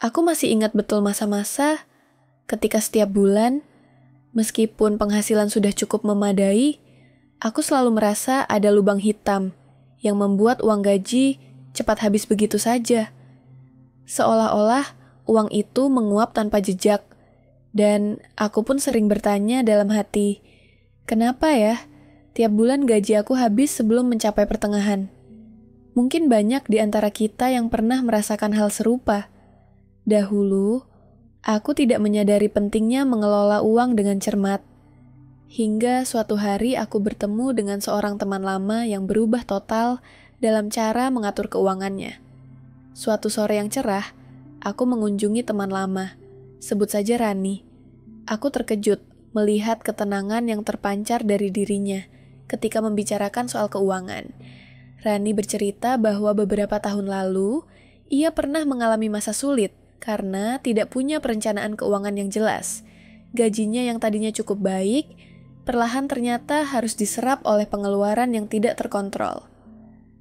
Aku masih ingat betul masa-masa ketika setiap bulan, meskipun penghasilan sudah cukup memadai, aku selalu merasa ada lubang hitam yang membuat uang gaji cepat habis begitu saja. Seolah-olah uang itu menguap tanpa jejak, dan aku pun sering bertanya dalam hati, kenapa ya tiap bulan gaji aku habis sebelum mencapai pertengahan? Mungkin banyak di antara kita yang pernah merasakan hal serupa. Dahulu, aku tidak menyadari pentingnya mengelola uang dengan cermat. Hingga suatu hari aku bertemu dengan seorang teman lama yang berubah total dalam cara mengatur keuangannya. Suatu sore yang cerah, aku mengunjungi teman lama, sebut saja Rani. Aku terkejut melihat ketenangan yang terpancar dari dirinya ketika membicarakan soal keuangan. Rani bercerita bahwa beberapa tahun lalu, ia pernah mengalami masa sulit karena tidak punya perencanaan keuangan yang jelas. Gajinya yang tadinya cukup baik, perlahan ternyata harus diserap oleh pengeluaran yang tidak terkontrol.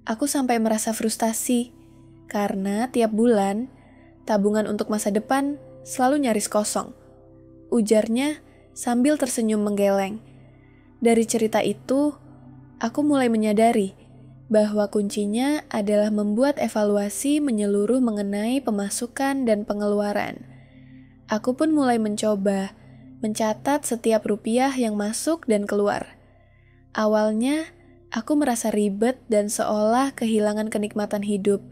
Aku sampai merasa frustasi, karena tiap bulan, tabungan untuk masa depan selalu nyaris kosong. Ujarnya sambil tersenyum menggeleng. Dari cerita itu, aku mulai menyadari bahwa kuncinya adalah membuat evaluasi menyeluruh mengenai pemasukan dan pengeluaran. Aku pun mulai mencoba mencatat setiap rupiah yang masuk dan keluar. Awalnya, aku merasa ribet dan seolah kehilangan kenikmatan hidup,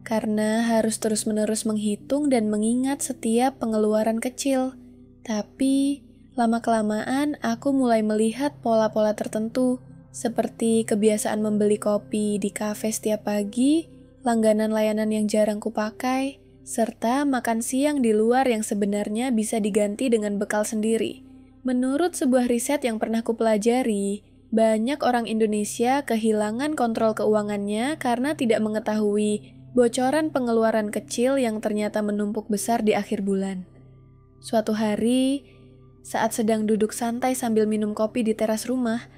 karena harus terus-menerus menghitung dan mengingat setiap pengeluaran kecil. Tapi, lama-kelamaan aku mulai melihat pola-pola tertentu, seperti kebiasaan membeli kopi di kafe setiap pagi, langganan layanan yang jarang kupakai, serta makan siang di luar yang sebenarnya bisa diganti dengan bekal sendiri. Menurut sebuah riset yang pernah kupelajari, banyak orang Indonesia kehilangan kontrol keuangannya karena tidak mengetahui bocoran pengeluaran kecil yang ternyata menumpuk besar di akhir bulan. Suatu hari, saat sedang duduk santai sambil minum kopi di teras rumah,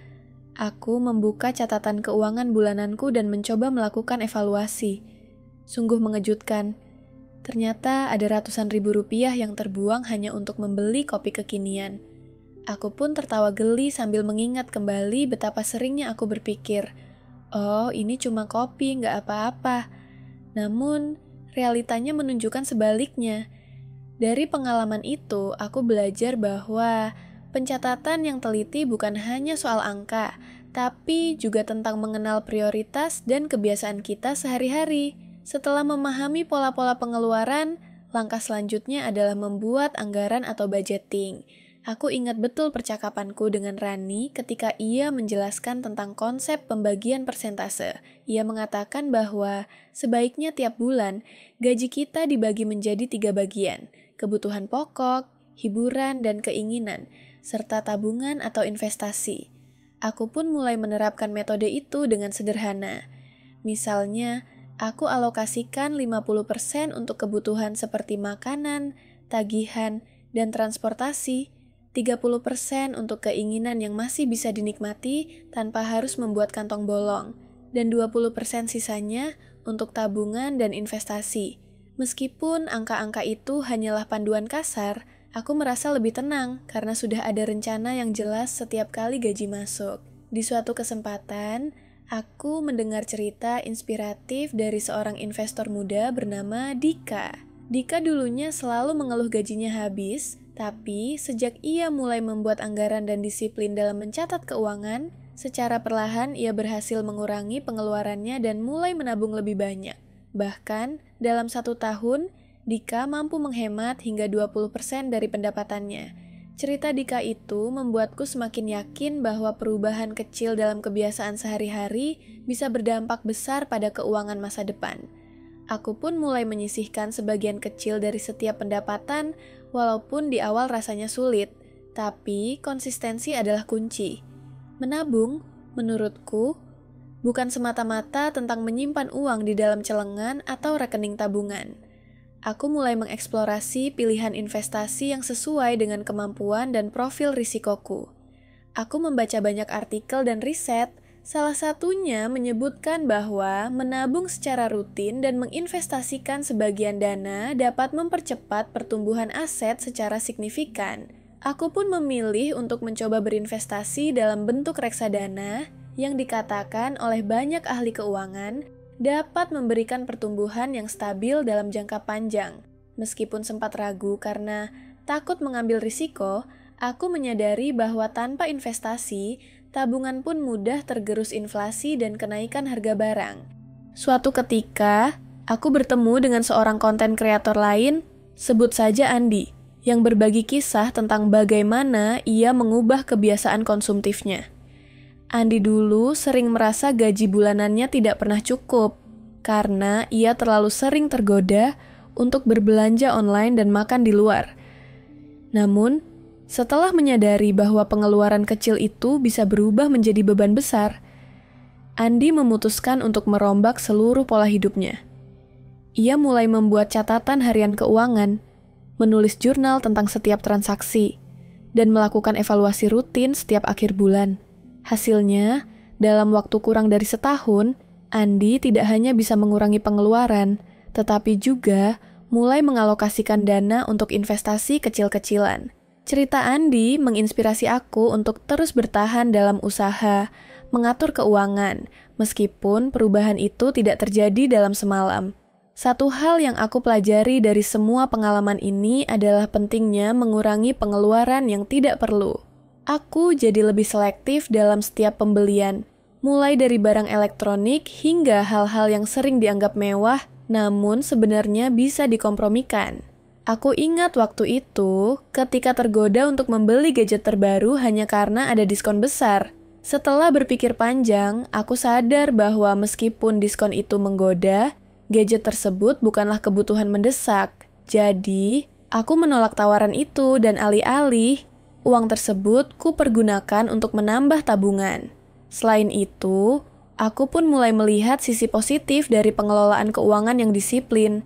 aku membuka catatan keuangan bulananku dan mencoba melakukan evaluasi. Sungguh mengejutkan. Ternyata ada ratusan ribu rupiah yang terbuang hanya untuk membeli kopi kekinian. Aku pun tertawa geli sambil mengingat kembali betapa seringnya aku berpikir, oh ini cuma kopi, nggak apa-apa. Namun, realitanya menunjukkan sebaliknya. Dari pengalaman itu, aku belajar bahwa pencatatan yang teliti bukan hanya soal angka, tapi juga tentang mengenal prioritas dan kebiasaan kita sehari-hari. Setelah memahami pola-pola pengeluaran, langkah selanjutnya adalah membuat anggaran atau budgeting. Aku ingat betul percakapanku dengan Rani ketika ia menjelaskan tentang konsep pembagian persentase. Ia mengatakan bahwa sebaiknya tiap bulan, gaji kita dibagi menjadi 3 bagian, kebutuhan pokok, hiburan, dan keinginan, serta tabungan atau investasi. Aku pun mulai menerapkan metode itu dengan sederhana. Misalnya, aku alokasikan 50% untuk kebutuhan seperti makanan, tagihan, dan transportasi, 30% untuk keinginan yang masih bisa dinikmati tanpa harus membuat kantong bolong, dan 20% sisanya untuk tabungan dan investasi. Meskipun angka-angka itu hanyalah panduan kasar, aku merasa lebih tenang karena sudah ada rencana yang jelas setiap kali gaji masuk. Di suatu kesempatan, aku mendengar cerita inspiratif dari seorang investor muda bernama Dika. Dika dulunya selalu mengeluh gajinya habis, tapi sejak ia mulai membuat anggaran dan disiplin dalam mencatat keuangan, secara perlahan ia berhasil mengurangi pengeluarannya dan mulai menabung lebih banyak. Bahkan, dalam 1 tahun, Dika mampu menghemat hingga 20% dari pendapatannya. Cerita Dika itu membuatku semakin yakin bahwa perubahan kecil dalam kebiasaan sehari-hari bisa berdampak besar pada keuangan masa depan. Aku pun mulai menyisihkan sebagian kecil dari setiap pendapatan, walaupun di awal rasanya sulit, tapi konsistensi adalah kunci. Menabung, menurutku, bukan semata-mata tentang menyimpan uang di dalam celengan atau rekening tabungan. Aku mulai mengeksplorasi pilihan investasi yang sesuai dengan kemampuan dan profil risikoku. Aku membaca banyak artikel dan riset, Salah satunya menyebutkan bahwa menabung secara rutin dan menginvestasikan sebagian dana dapat mempercepat pertumbuhan aset secara signifikan. Aku pun memilih untuk mencoba berinvestasi dalam bentuk reksadana yang dikatakan oleh banyak ahli keuangan dapat memberikan pertumbuhan yang stabil dalam jangka panjang. Meskipun sempat ragu karena takut mengambil risiko, aku menyadari bahwa tanpa investasi, tabungan pun mudah tergerus inflasi dan kenaikan harga barang. Suatu ketika, aku bertemu dengan seorang konten kreator lain, sebut saja Andi, yang berbagi kisah tentang bagaimana ia mengubah kebiasaan konsumtifnya. Andi dulu sering merasa gaji bulanannya tidak pernah cukup, karena ia terlalu sering tergoda untuk berbelanja online dan makan di luar. Namun, setelah menyadari bahwa pengeluaran kecil itu bisa berubah menjadi beban besar, Andi memutuskan untuk merombak seluruh pola hidupnya. Ia mulai membuat catatan harian keuangan, menulis jurnal tentang setiap transaksi, dan melakukan evaluasi rutin setiap akhir bulan. Hasilnya, dalam waktu kurang dari setahun, Andi tidak hanya bisa mengurangi pengeluaran, tetapi juga mulai mengalokasikan dana untuk investasi kecil-kecilan. Cerita Andi menginspirasi aku untuk terus bertahan dalam usaha, mengatur keuangan, meskipun perubahan itu tidak terjadi dalam semalam. Satu hal yang aku pelajari dari semua pengalaman ini adalah pentingnya mengurangi pengeluaran yang tidak perlu. Aku jadi lebih selektif dalam setiap pembelian, mulai dari barang elektronik hingga hal-hal yang sering dianggap mewah, namun sebenarnya bisa dikompromikan. Aku ingat waktu itu ketika tergoda untuk membeli gadget terbaru hanya karena ada diskon besar. Setelah berpikir panjang, aku sadar bahwa meskipun diskon itu menggoda, gadget tersebut bukanlah kebutuhan mendesak. Jadi, aku menolak tawaran itu dan alih-alih uang tersebut kupergunakan untuk menambah tabungan. Selain itu, aku pun mulai melihat sisi positif dari pengelolaan keuangan yang disiplin.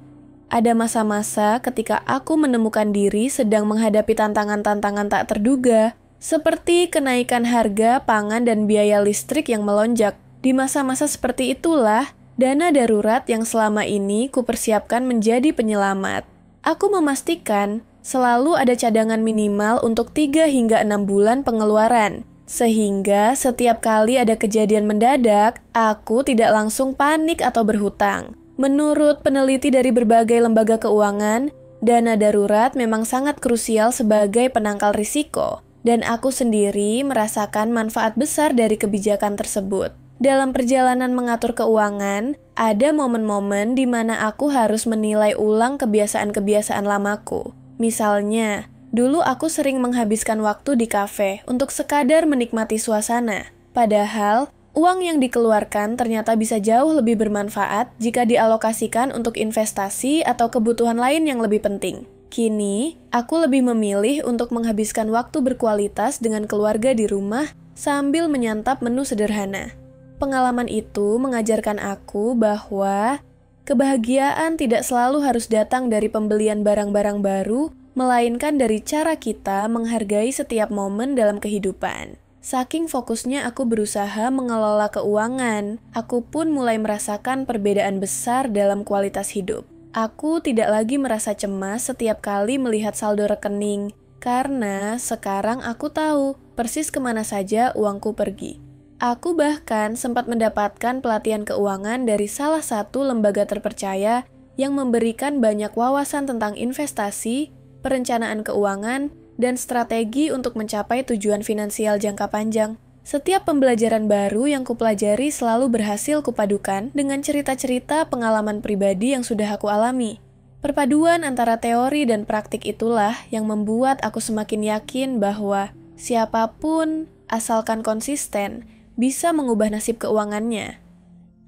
Ada masa-masa ketika aku menemukan diri sedang menghadapi tantangan-tantangan tak terduga, seperti kenaikan harga pangan dan biaya listrik yang melonjak. Di masa-masa seperti itulah, dana darurat yang selama ini kupersiapkan menjadi penyelamat. Aku memastikan selalu ada cadangan minimal untuk 3 hingga 6 bulan pengeluaran. Sehingga setiap kali ada kejadian mendadak, aku tidak langsung panik atau berhutang. Menurut peneliti dari berbagai lembaga keuangan, dana darurat memang sangat krusial sebagai penangkal risiko. Dan aku sendiri merasakan manfaat besar dari kebijakan tersebut. Dalam perjalanan mengatur keuangan, ada momen-momen di mana aku harus menilai ulang kebiasaan-kebiasaan lamaku. Misalnya, dulu aku sering menghabiskan waktu di kafe untuk sekadar menikmati suasana. Padahal, uang yang dikeluarkan ternyata bisa jauh lebih bermanfaat jika dialokasikan untuk investasi atau kebutuhan lain yang lebih penting. Kini, aku lebih memilih untuk menghabiskan waktu berkualitas dengan keluarga di rumah sambil menyantap menu sederhana. Pengalaman itu mengajarkan aku bahwa kebahagiaan tidak selalu harus datang dari pembelian barang-barang baru, melainkan dari cara kita menghargai setiap momen dalam kehidupan. Saking fokusnya aku berusaha mengelola keuangan, aku pun mulai merasakan perbedaan besar dalam kualitas hidup. Aku tidak lagi merasa cemas setiap kali melihat saldo rekening, karena sekarang aku tahu persis kemana saja uangku pergi. Aku bahkan sempat mendapatkan pelatihan keuangan dari salah satu lembaga terpercaya yang memberikan banyak wawasan tentang investasi, perencanaan keuangan, dan strategi untuk mencapai tujuan finansial jangka panjang. Setiap pembelajaran baru yang kupelajari selalu berhasil kupadukan dengan cerita-cerita pengalaman pribadi yang sudah aku alami. Perpaduan antara teori dan praktik itulah yang membuat aku semakin yakin bahwa siapapun, asalkan konsisten, bisa mengubah nasib keuangannya.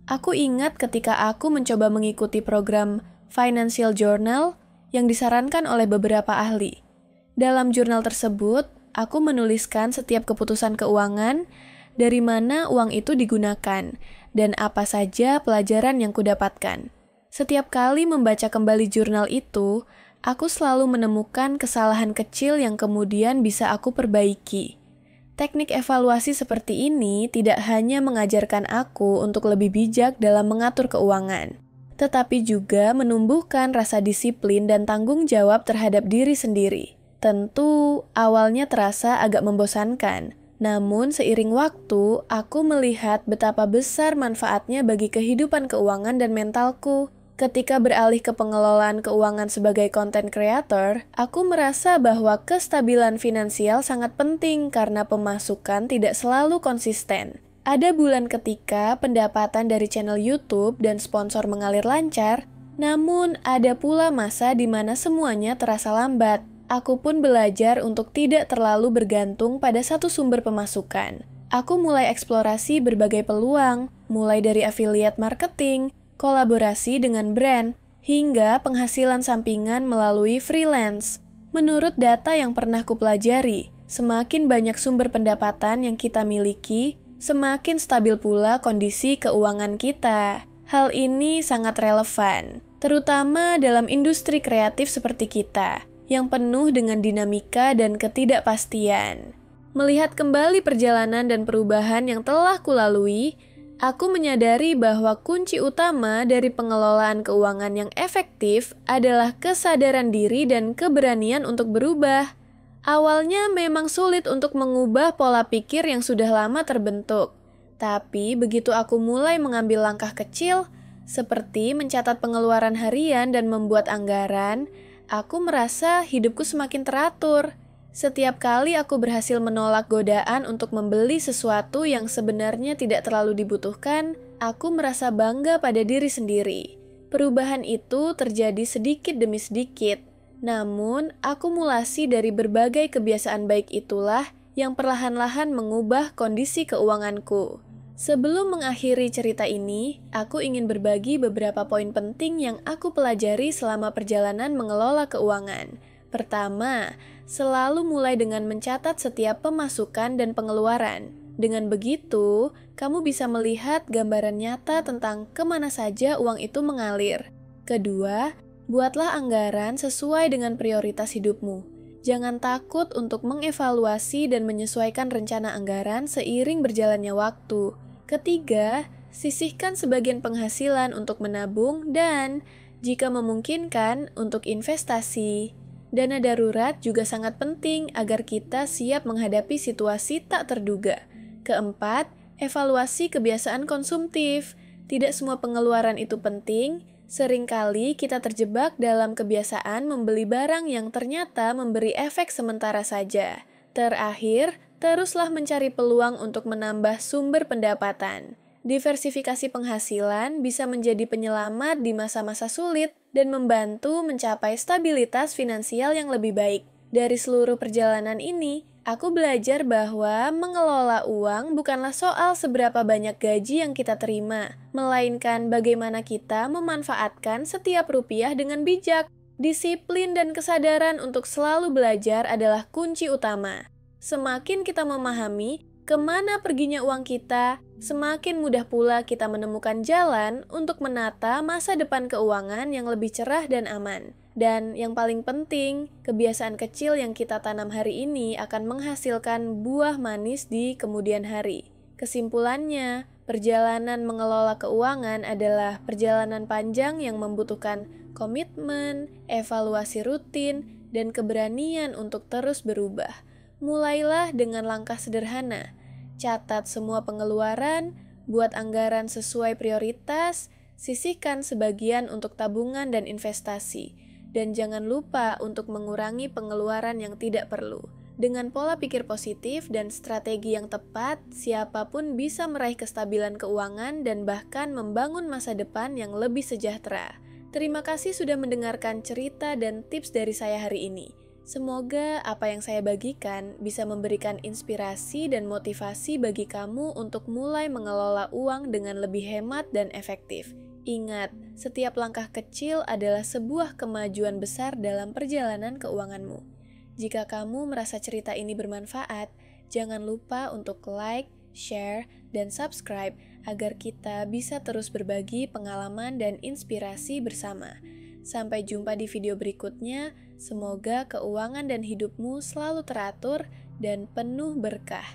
Aku ingat ketika aku mencoba mengikuti program Financial Journal yang disarankan oleh beberapa ahli. Dalam jurnal tersebut, aku menuliskan setiap keputusan keuangan, dari mana uang itu digunakan, dan apa saja pelajaran yang kudapatkan. Setiap kali membaca kembali jurnal itu, aku selalu menemukan kesalahan kecil yang kemudian bisa aku perbaiki. Teknik evaluasi seperti ini tidak hanya mengajarkan aku untuk lebih bijak dalam mengatur keuangan, tetapi juga menumbuhkan rasa disiplin dan tanggung jawab terhadap diri sendiri. Tentu, awalnya terasa agak membosankan, namun seiring waktu, aku melihat betapa besar manfaatnya bagi kehidupan keuangan dan mentalku. Ketika beralih ke pengelolaan keuangan sebagai content creator, aku merasa bahwa kestabilan finansial sangat penting karena pemasukan tidak selalu konsisten. Ada bulan ketika pendapatan dari channel YouTube dan sponsor mengalir lancar, namun ada pula masa di mana semuanya terasa lambat. Aku pun belajar untuk tidak terlalu bergantung pada satu sumber pemasukan. Aku mulai eksplorasi berbagai peluang, mulai dari affiliate marketing, kolaborasi dengan brand, hingga penghasilan sampingan melalui freelance. Menurut data yang pernah kupelajari, semakin banyak sumber pendapatan yang kita miliki, semakin stabil pula kondisi keuangan kita. Hal ini sangat relevan, terutama dalam industri kreatif seperti kita, yang penuh dengan dinamika dan ketidakpastian. Melihat kembali perjalanan dan perubahan yang telah kulalui, aku menyadari bahwa kunci utama dari pengelolaan keuangan yang efektif adalah kesadaran diri dan keberanian untuk berubah. Awalnya memang sulit untuk mengubah pola pikir yang sudah lama terbentuk. Tapi begitu aku mulai mengambil langkah kecil, seperti mencatat pengeluaran harian dan membuat anggaran, aku merasa hidupku semakin teratur. Setiap kali aku berhasil menolak godaan untuk membeli sesuatu yang sebenarnya tidak terlalu dibutuhkan, aku merasa bangga pada diri sendiri. Perubahan itu terjadi sedikit demi sedikit, namun akumulasi dari berbagai kebiasaan baik itulah yang perlahan-lahan mengubah kondisi keuanganku. Sebelum mengakhiri cerita ini, aku ingin berbagi beberapa poin penting yang aku pelajari selama perjalanan mengelola keuangan. Pertama, selalu mulai dengan mencatat setiap pemasukan dan pengeluaran. Dengan begitu, kamu bisa melihat gambaran nyata tentang kemana saja uang itu mengalir. Kedua, buatlah anggaran sesuai dengan prioritas hidupmu. Jangan takut untuk mengevaluasi dan menyesuaikan rencana anggaran seiring berjalannya waktu. Ketiga, sisihkan sebagian penghasilan untuk menabung dan, jika memungkinkan, untuk investasi. Dana darurat juga sangat penting agar kita siap menghadapi situasi tak terduga. Keempat, evaluasi kebiasaan konsumtif. Tidak semua pengeluaran itu penting. Seringkali kita terjebak dalam kebiasaan membeli barang yang ternyata memberi efek sementara saja. Terakhir, teruslah mencari peluang untuk menambah sumber pendapatan. Diversifikasi penghasilan bisa menjadi penyelamat di masa-masa sulit dan membantu mencapai stabilitas finansial yang lebih baik. Dari seluruh perjalanan ini, aku belajar bahwa mengelola uang bukanlah soal seberapa banyak gaji yang kita terima, melainkan bagaimana kita memanfaatkan setiap rupiah dengan bijak. Disiplin dan kesadaran untuk selalu belajar adalah kunci utama. Semakin kita memahami kemana perginya uang kita, semakin mudah pula kita menemukan jalan untuk menata masa depan keuangan yang lebih cerah dan aman. Dan yang paling penting, kebiasaan kecil yang kita tanam hari ini akan menghasilkan buah manis di kemudian hari. Kesimpulannya, perjalanan mengelola keuangan adalah perjalanan panjang yang membutuhkan komitmen, evaluasi rutin, dan keberanian untuk terus berubah. Mulailah dengan langkah sederhana. Catat semua pengeluaran, buat anggaran sesuai prioritas, sisihkan sebagian untuk tabungan dan investasi, dan jangan lupa untuk mengurangi pengeluaran yang tidak perlu. Dengan pola pikir positif dan strategi yang tepat, siapapun bisa meraih kestabilan keuangan dan bahkan membangun masa depan yang lebih sejahtera. Terima kasih sudah mendengarkan cerita dan tips dari saya hari ini. Semoga apa yang saya bagikan bisa memberikan inspirasi dan motivasi bagi kamu untuk mulai mengelola uang dengan lebih hemat dan efektif. Ingat, setiap langkah kecil adalah sebuah kemajuan besar dalam perjalanan keuanganmu. Jika kamu merasa cerita ini bermanfaat, jangan lupa untuk like, share, dan subscribe agar kita bisa terus berbagi pengalaman dan inspirasi bersama. Sampai jumpa di video berikutnya. Semoga keuangan dan hidupmu selalu teratur dan penuh berkah